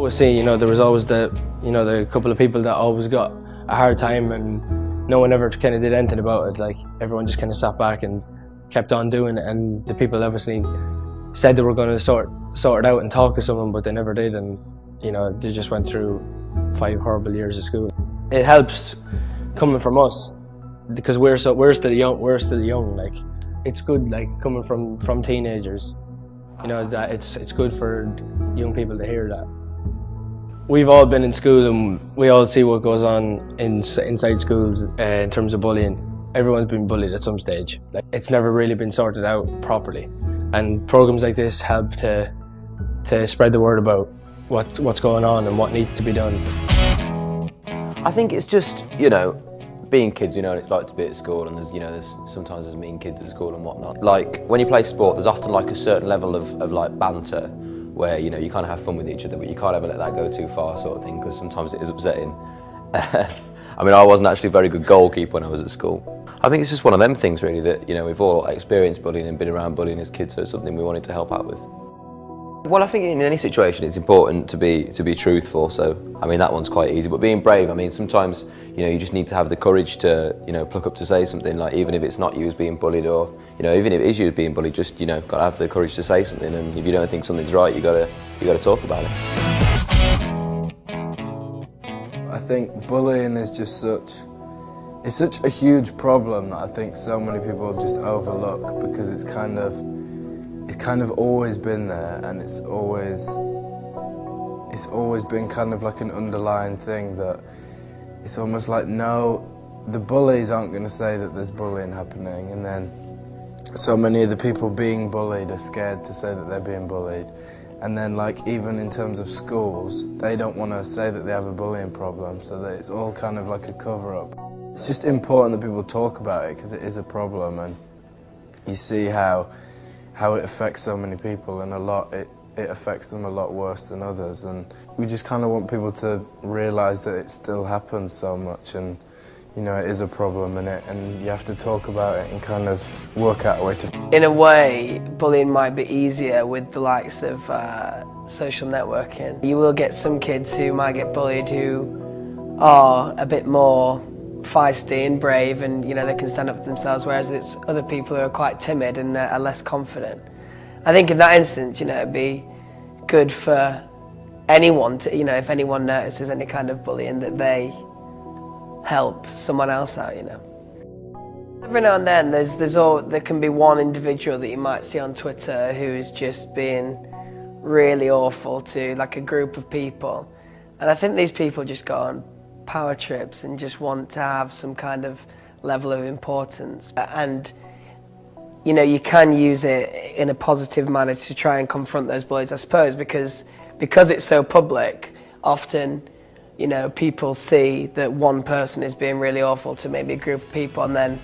See, there was always the couple of people that always got a hard time, and no one ever kind of did anything about it. Like, everyone just kind of sat back and kept on doing it, and the people obviously said they were going to sort it out and talk to someone, but they never did, and they just went through 5 horrible years of school. It helps coming from us because we're still young. Like, it's good, like, coming from teenagers. That it's good for young people to hear that. We've all been in school and we all see what goes on inside schools in terms of bullying. Everyone's been bullied at some stage. Like, it's never really been sorted out properly, and programs like this help to spread the word about what's going on and what needs to be done. I think it's just, being kids, and it's like to be at school, and there's sometimes mean kids at school and whatnot. Like, when you play sport, there's often like a certain level of like banter where, you kind of have fun with each other, but you can't ever let that go too far, sort of thing, because sometimes it is upsetting. I mean, I wasn't actually a very good goalkeeper when I was at school. I think it's just one of them things, really, that, we've all experienced bullying and been around bullying as kids, so it's something we wanted to help out with. Well, I think in any situation it's important to be truthful, so I mean that one's quite easy, but being brave, I mean sometimes you just need to have the courage to pluck up to say something, like even if it's not you who's being bullied, or even if it is you who's being bullied, just got to have the courage to say something, and if you don't think something's right, you got to talk about it. I think bullying is just such a huge problem that I think so many people just overlook, because it's kind of always been there, and it's always been kind of like an underlying thing that it's almost like, no, the bullies aren't going to say that there's bullying happening, and then so many of the people being bullied are scared to say that they're being bullied, and then like even in terms of schools, they don't want to say that they have a bullying problem, so that it's all kind of like a cover-up. It's just important that people talk about it, because it is a problem, and you see how it affects so many people, and it affects them a lot worse than others, and we just kind of want people to realise that it still happens so much, and it is a problem, and you have to talk about it and kind of work out a way to... In a way, bullying might be easier with the likes of social networking. You will get some kids who might get bullied who are a bit more feisty and brave, and they can stand up for themselves, whereas it's other people who are quite timid and are less confident. I think in that instance, it'd be good for anyone to, if anyone notices any kind of bullying, that they help someone else out. Every now and then there can be one individual that you might see on Twitter who's just being really awful to like a group of people, and I think these people just go on power trips and just want to have some kind of level of importance, and you can use it in a positive manner to try and confront those bullies, I suppose, because it's so public. Often people see that one person is being really awful to maybe a group of people, and then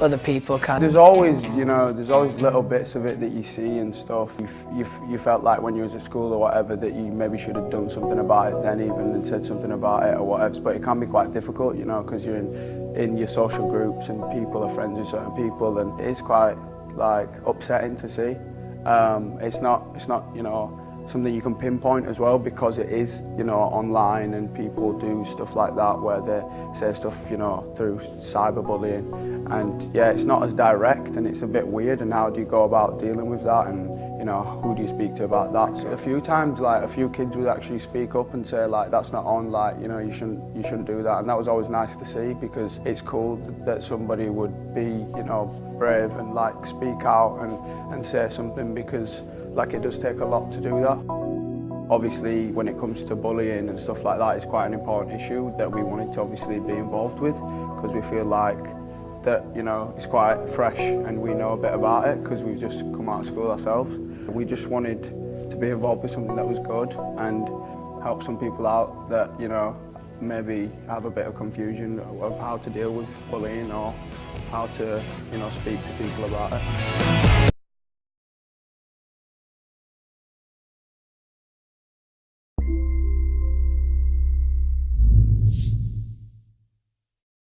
other people can... There's always little bits of it that you see and stuff. You felt like when you was at school or whatever that you maybe should have done something about it then, even, and said something about it or whatever, but it can be quite difficult, because you're in your social groups and people are friends with certain people, and it is quite like upsetting to see. It's not something you can pinpoint as well, because it is online, and people do stuff like that where they say stuff through cyberbullying, and yeah, it's not as direct, and it's a bit weird, and how do you go about dealing with that, and who do you speak to about that? So a few times, like, a few kids would actually speak up and say, like, that's not on, like, you shouldn't do that, and that was always nice to see, because it's cool that somebody would be brave and like speak out and say something, because like it does take a lot to do that. Obviously, when it comes to bullying and stuff like that, it's quite an important issue that we wanted to obviously be involved with, because we feel like that it's quite fresh and we know a bit about it because we've just come out of school ourselves. We just wanted to be involved with something that was good and help some people out that maybe have a bit of confusion of how to deal with bullying, or how to speak to people about it.